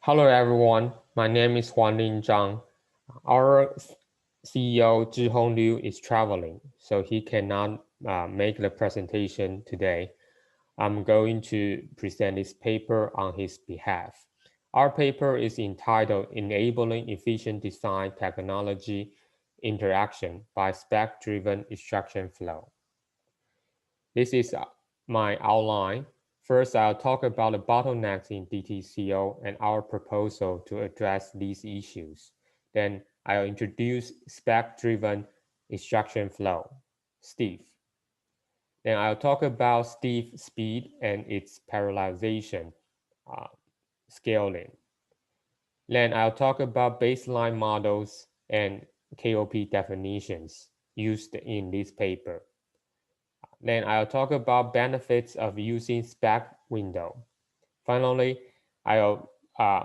Hello everyone, my name is Huanlin Zhang. Our CEO Zhihong Liu is traveling, so he cannot make the presentation today. I'm going to present this paper on his behalf. Our paper is entitled Enabling Efficient Design Technology Interaction by Spec-Driven Extraction Flow. This is my outline. First, I'll talk about the bottlenecks in DTCO and our proposal to address these issues. Then I'll introduce spec-driven extraction flow, SDEF. Then I'll talk about SDEF speed and its parallelization scaling. Then I'll talk about baseline models and KOP definitions used in this paper. Then I'll talk about benefits of using spec window. Finally, I'll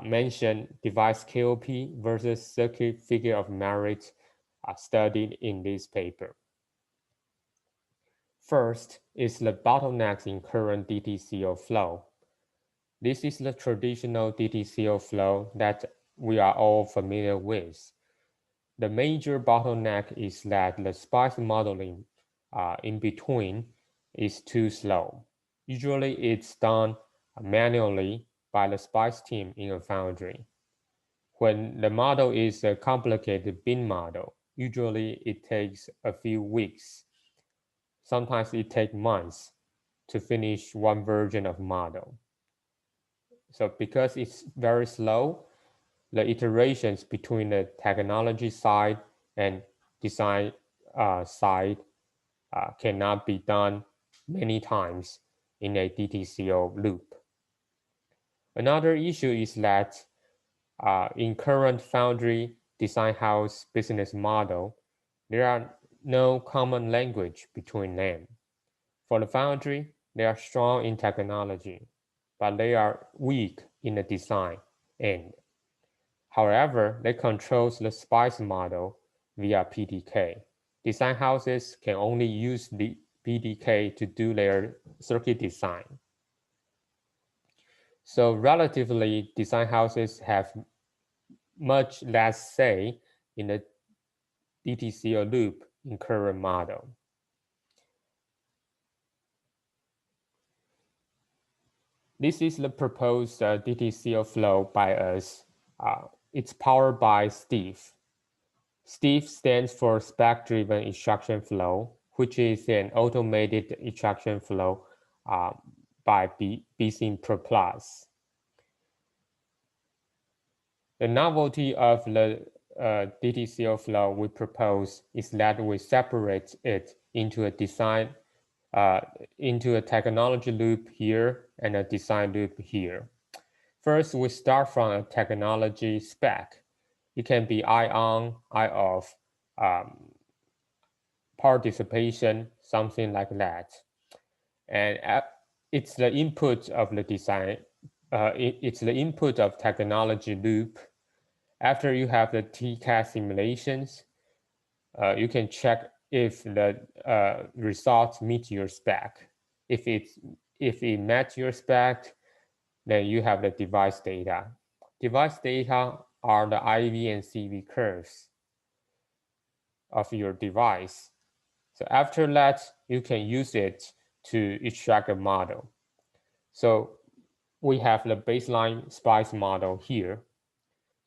mention device KOP versus circuit figure of merit studied in this paper. First is the bottlenecks in current DTCO flow. This is the traditional DTCO flow that we are all familiar with. The major bottleneck is that the SPICE modeling in between is too slow. Usually it's done manually by the SPICE team in a foundry. When the model is a complicated bin model, usually it takes a few weeks. Sometimes it takes months to finish one version of model. So because it's very slow, the iterations between the technology side and design side cannot be done many times in a DTCO loop. Another issue is that in current foundry design house business model, there are no common language between them. For the foundry, they are strong in technology, but they are weak in the design end. However, they control the SPICE model via PDK. Design houses can only use the PDK to do their circuit design. So relatively, design houses have much less say in the DTCO loop in current model. This is the proposed DTCO flow by us. It's powered by SDEF. SDEF stands for Spec-Driven Extraction Flow, which is an automated extraction flow by BSIM-CMG. The novelty of the DTCO flow we propose is that we separate it into a design, into a technology loop here and a design loop here. First, we start from a technology spec. It can be eye on, eye off, power dissipation, something like that. And it's the input of the design. It's the input of technology loop. After you have the TCAD simulations, you can check if the results meet your spec. If it met your spec, then you have the device data. Device data are the IV and CV curves of your device. So after that, you can use it to extract a model. So we have the baseline SPICE model here.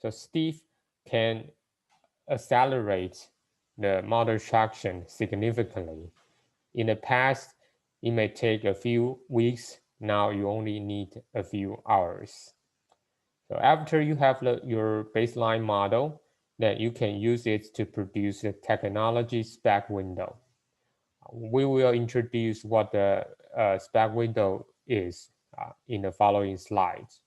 So SDEF can accelerate the model extraction significantly. In the past, it may take a few weeks. Now you only need a few hours. So after you have your baseline model, then you can use it to produce a technology spec window. We will introduce what the spec window is in the following slides.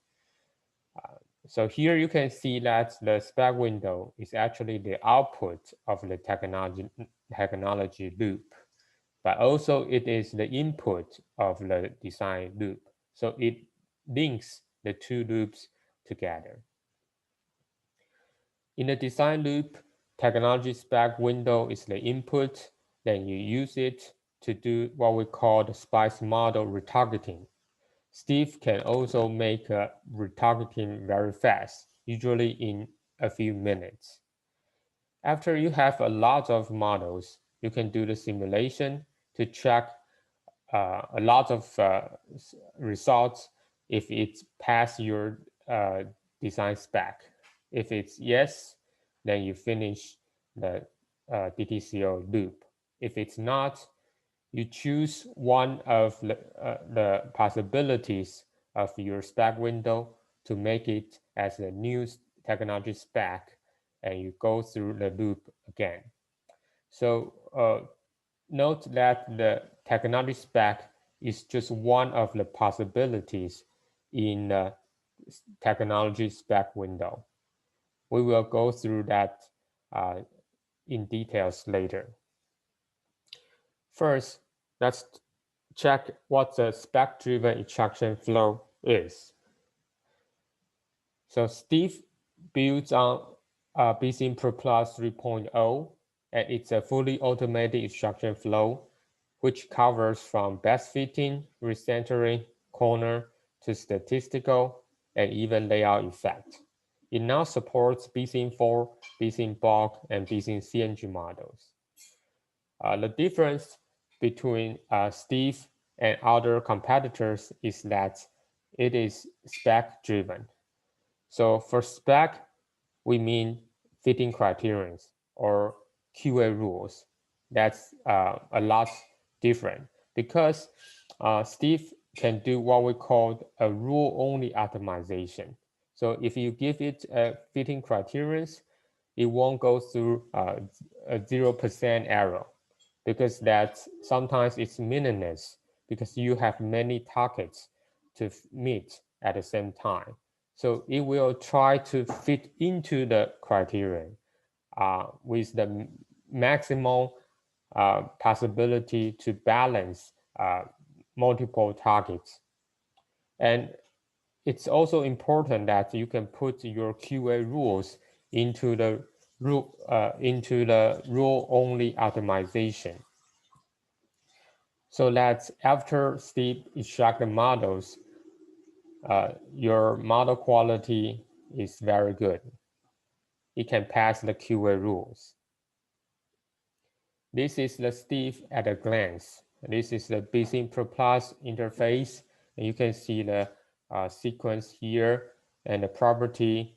So here you can see that the spec window is actually the output of the technology loop, but also it is the input of the design loop. So it links the two loops together. In the design loop, technology spec window is the input, then you use it to do what we call the SPICE model retargeting. SDEF can also make retargeting very fast, usually in a few minutes. After you have a lot of models, you can do the simulation to check a lot of results if it's past your design spec. If it's yes, then you finish the DTCO loop. If it's not, you choose one of the possibilities of your spec window to make it as a new technology spec, and you go through the loop again. So note that the technology spec is just one of the possibilities in the technology spec window. We will go through that in details later. First, let's check what the spec-driven extraction flow is. So SDEF builds on BSIM Pro Plus 3.0, and it's a fully automated extraction flow, which covers from best fitting, recentering, corner, to statistical, and even layout effect. It now supports BSIM-4, BSIM-bulk, and BSIM-CMG models. The difference between SDEF and other competitors is that it is spec-driven. So for spec, we mean fitting criterions or QA rules. That's a lot different because SDEF can do what we call a rule-only optimization. So if you give it a fitting criterions, it won't go through a 0% error because that's sometimes it's meaningless because you have many targets to meet at the same time. So it will try to fit into the criterion with the maximum possibility to balance multiple targets. And it's also important that you can put your QA rules into the rule-only optimization, so that after SDEF extract the models, your model quality is very good. It can pass the QA rules. This is the SDEF at a glance. This is the BSIM Pro Plus interface, and you can see the sequence here and the property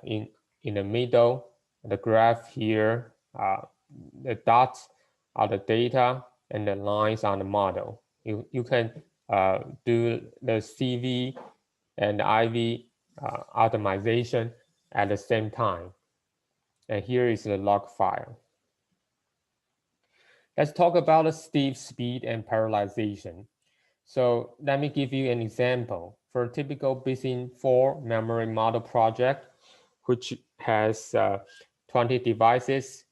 in the middle, the graph here, the dots are the data and the lines on the model. You can do the CV and IV optimization at the same time. And here is the log file. Let's talk about the SDEF speed and parallelization. So let me give you an example. For a typical BSIM-4 memory model project, which has 20 devices,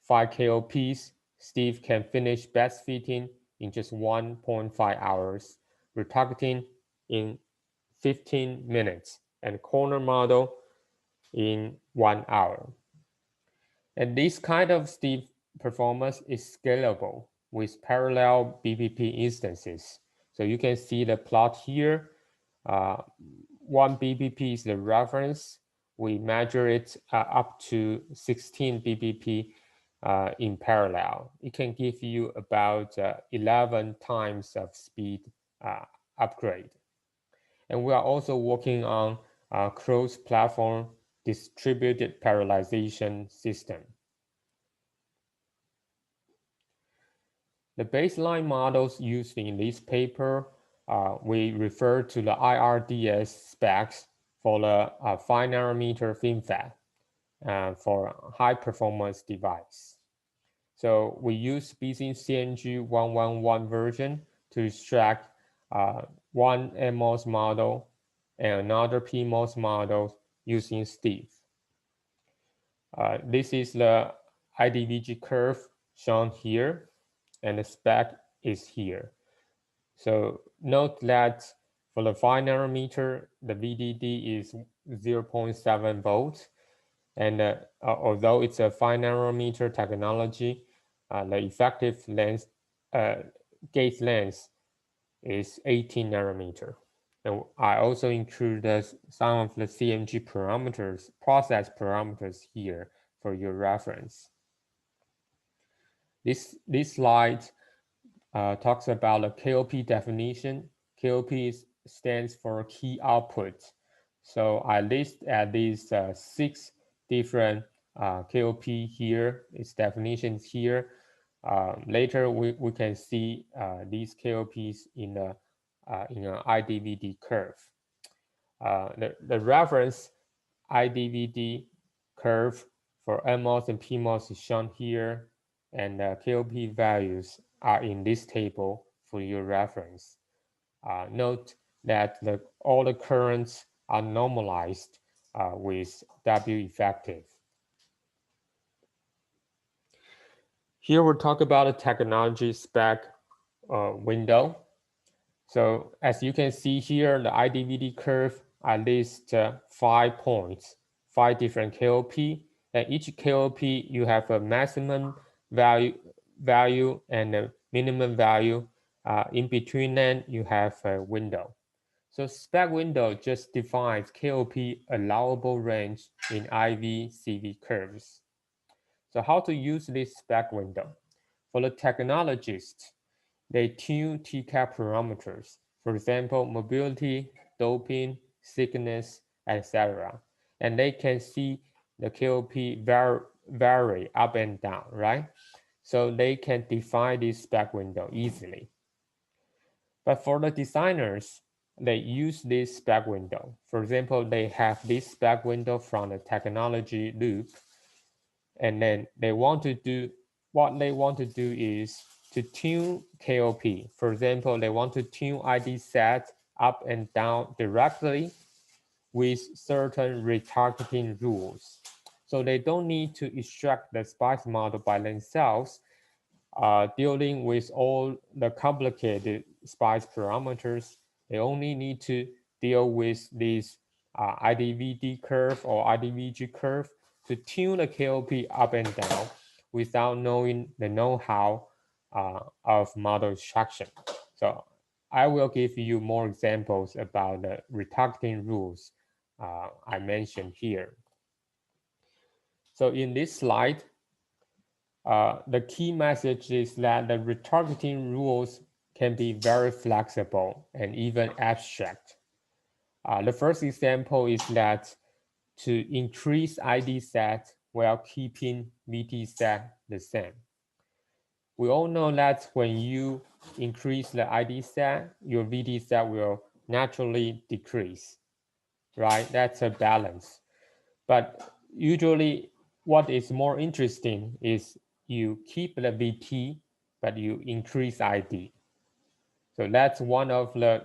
5 KOPs, SDEF can finish best fitting in just 1.5 hours, retargeting in 15 minutes, and corner model in 1 hour. And this kind of SDEF performance is scalable with parallel BPP instances. So you can see the plot here. 1 BPP is the reference. We measure it up to 16 BPP in parallel. It can give you about 11 times of speed upgrade. And we are also working on a cross-platform distributed parallelization system. The baseline models used in this paper, we refer to the IRDS specs for the 5 nanometer FinFET for high performance device. So we use BSIM-CMG 111 version to extract one NMOS model and another PMOS model using SDEF. This is the IDVG curve shown here, and the spec is here. So note that for the 5 nanometer, the VDD is 0.7 volts. And although it's a 5 nanometer technology, the effective length, gate length is 18 nanometer. And I also included some of the CMG parameters, process parameters here for your reference. This slide talks about the KOP definition. KOP stands for key output. So I list at these 6 different KOP here, its definitions here. Later we can see these KOPs in an IDVD curve. The reference IDVD curve for NMOS and PMOS is shown here, and KOP values are in this table for your reference. Note that all the currents are normalized with W effective. Here we'll talk about the technology spec window. So as you can see here, the IDVD curve, I list 5 points, 5 different KOP. And each KOP, you have a maximum value and a minimum value. In between them, you have a window. So spec window just defines KOP allowable range in IV CV curves. So how to use this spec window? For the technologists, they tune TCAP parameters, for example, mobility, doping, thickness, etc. And they can see the KOP vary up and down, right? So they can define this spec window easily. But for the designers, they use this spec window. For example, they have this spec window from the technology loop, and then they want to do, what they want to do is to tune KOP. For example, they want to tune IDSAT up and down directly with certain retargeting rules. So they don't need to extract the SPICE model by themselves, dealing with all the complicated SPICE parameters. They only need to deal with this IDVD curve or IDVG curve to tune the KOP up and down without knowing the know-how of model extraction. So I will give you more examples about the retargeting rules I mentioned here. So in this slide, the key message is that the retargeting rules can be very flexible and even abstract. The first example is that to increase IDSAT while keeping VTSAT the same. We all know that when you increase the IDSAT, your VTSAT will naturally decrease, right? That's a balance. But usually what is more interesting is you keep the VT, but you increase ID. So that's one of the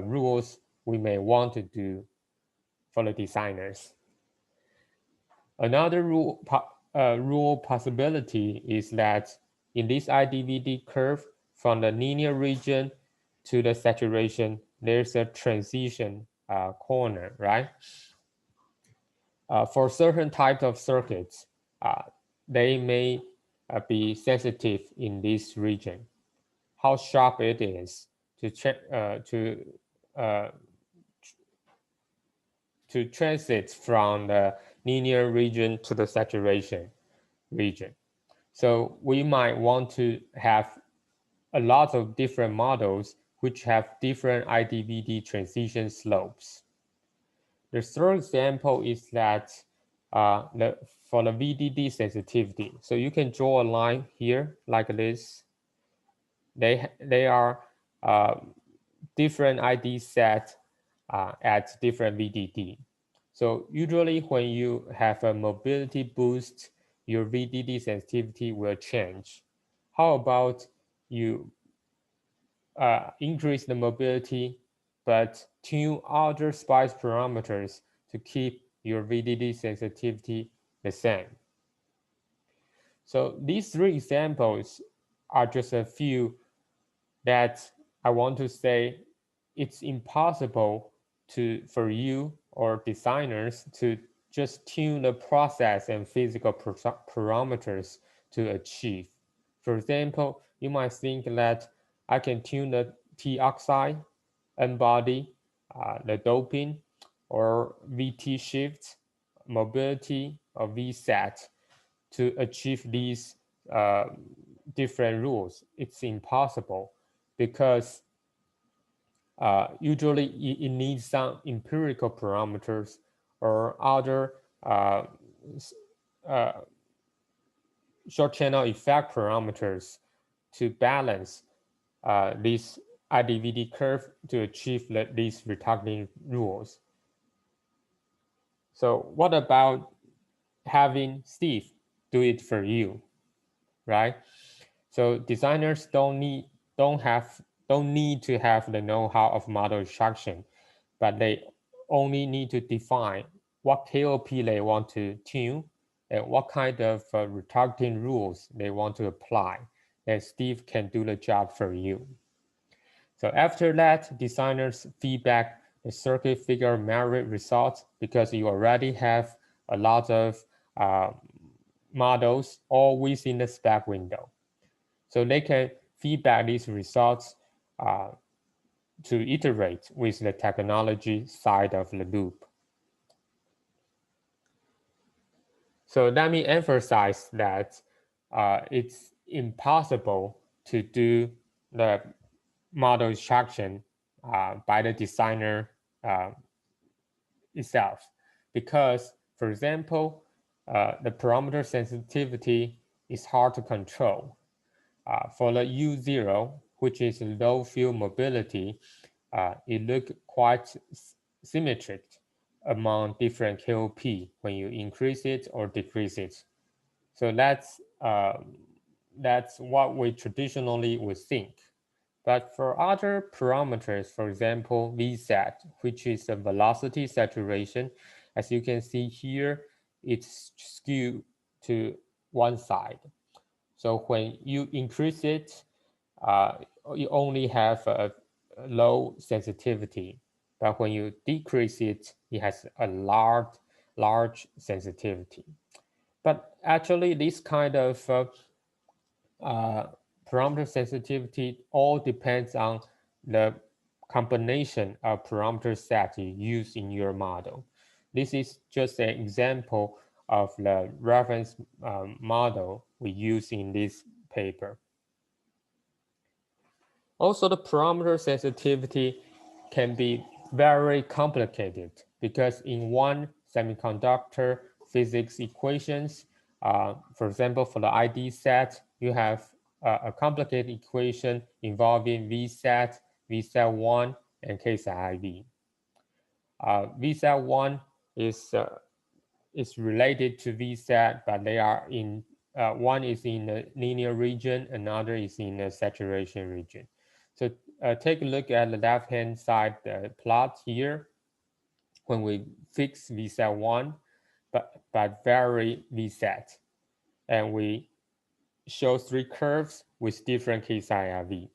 rules we may want to do for the designers. Another rule possibility is that in this IDVD curve, from the linear region to the saturation, there's a transition corner, right? For certain types of circuits, they may be sensitive in this region. How sharp it is to transit from the linear region to the saturation region. So we might want to have a lot of different models which have different IDVD transition slopes. The third example is that for the VDD sensitivity, so you can draw a line here like this. They are different IDSAT at different VDD. So usually when you have a mobility boost, your VDD sensitivity will change. How about you increase the mobility, but tune other SPICE parameters to keep your VDD sensitivity the same? So these 3 examples are just a few that I want to say it's impossible for you or designers to just tune the process and physical parameters to achieve. For example, you might think that I can tune the T oxide, N body, the doping, or VT shift, mobility, or VSAT to achieve these different rules. It's impossible because usually it needs some empirical parameters or other short channel effect parameters to balance this IDVD curve to achieve these retargeting rules. So what about having Steve do it for you, right? So designers don't need to have the know-how of model extraction, but they only need to define what KOP they want to tune and what kind of retargeting rules they want to apply. And Steve can do the job for you. So after that, designers feedback the circuit figure merit results because you already have a lot of models all within the spec window. So they can feedback these results to iterate with the technology side of the loop. So let me emphasize that it's impossible to do the model extraction by the designer itself because, for example, the parameter sensitivity is hard to control. For the U0, which is low field mobility, it looks quite symmetric among different KOP when you increase it or decrease it. So that's what we traditionally would think. But for other parameters, for example, VSAT, which is the velocity saturation, as you can see here, it's skewed to one side. So when you increase it, you only have a low sensitivity. But when you decrease it, it has a large sensitivity. But actually, this kind of parameter sensitivity all depends on the combination of parameter set you use in your model. This is just an example of the reference model we use in this paper. Also, the parameter sensitivity can be very complicated because in one semiconductor physics equations, for example, for the IDSat, you have a complicated equation involving VSAT, VSAT1, and KSATIV. VSAT1 is related to VSAT, but they are in one is in the linear region, another is in the saturation region. So take a look at the left-hand side plot here. When we fix VSAT1, but vary VSAT, and we show three curves with different KSATIV.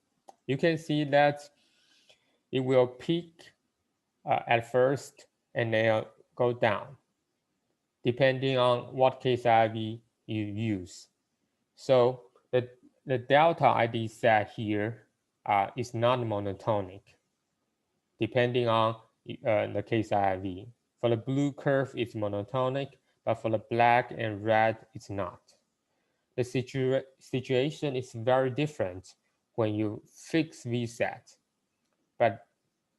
You can see that it will peak at first and then go down, depending on what KSATIV you use. So the delta ID set here is not monotonic, depending on the KSATIV. For the blue curve, it's monotonic, but for the black and red, it's not. The situation is very different when you fix VSAT, but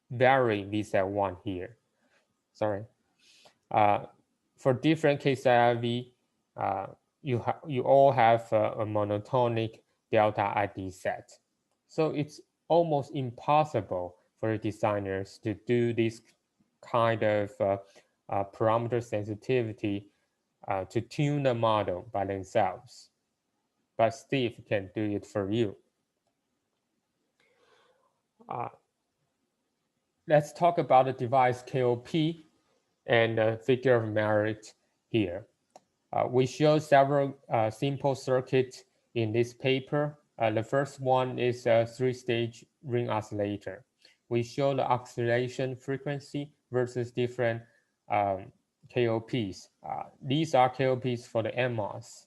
vary VSAT1 here. Sorry. For different KSATIV, you all have a monotonic delta ID set. So it's almost impossible for the designers to do this kind of parameter sensitivity to tune the model by themselves. But Steve can do it for you. Let's talk about the device KOP and the figure of merit here. We show several simple circuits in this paper. The first one is a three-stage ring oscillator. We show the oscillation frequency versus different KOPs. These are KOPs for the NMOS.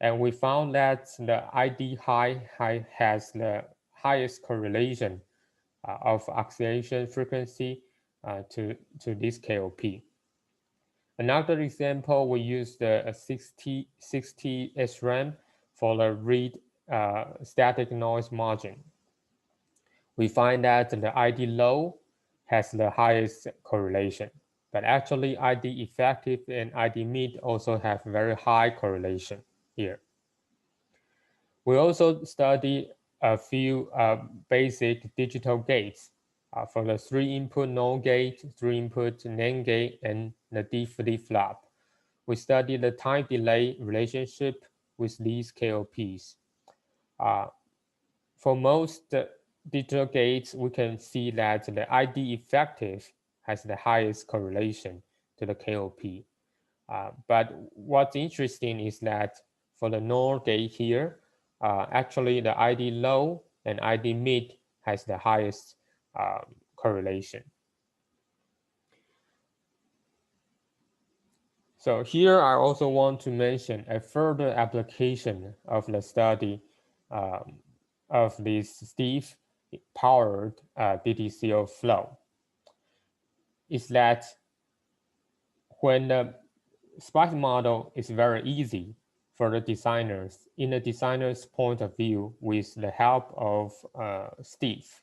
And we found that the ID high has the highest correlation of oscillation frequency to this KOP. Another example, we use the 60 SRAM for the read static noise margin. We find that the ID low has the highest correlation, but actually ID effective and ID mid also have very high correlation here. We also study a few basic digital gates for the 3-input NOR gate, 3-input NAND gate, and the D flip-flop. We study the time delay relationship with these KOPs. For most digital gates, we can see that the ID effective has the highest correlation to the KOP. But what's interesting is that for the NOR gate here, actually the ID low and ID mid has the highest correlation. So here I also want to mention a further application of the study of this SDEF powered DTCO flow is that when the SPICE model is very easy for the designers, in the designer's point of view, with the help of SDEF,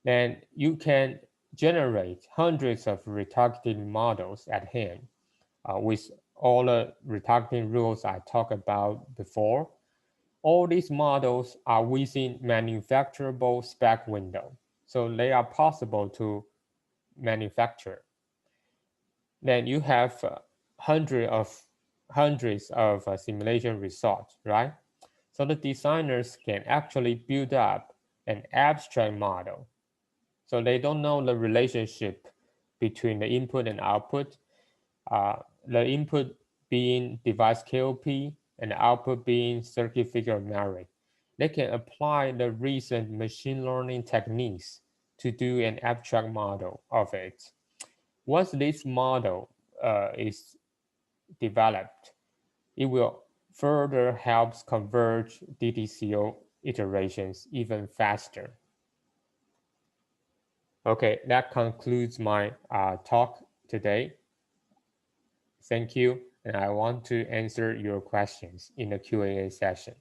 then you can generate hundreds of retargeting models at hand with all the retargeting rules I talked about before. All these models are within manufacturable spec window, so they are possible to manufacture. Then you have hundreds of simulation results, right? So the designers can actually build up an abstract model. So they don't know the relationship between the input and output, the input being device KOP and the output being circuit figure merit. They can apply the recent machine learning techniques to do an abstract model of it. Once this model is developed, it will further help converge DTCO iterations even faster. Okay, that concludes my talk today. Thank you, and I want to answer your questions in the Q&A session.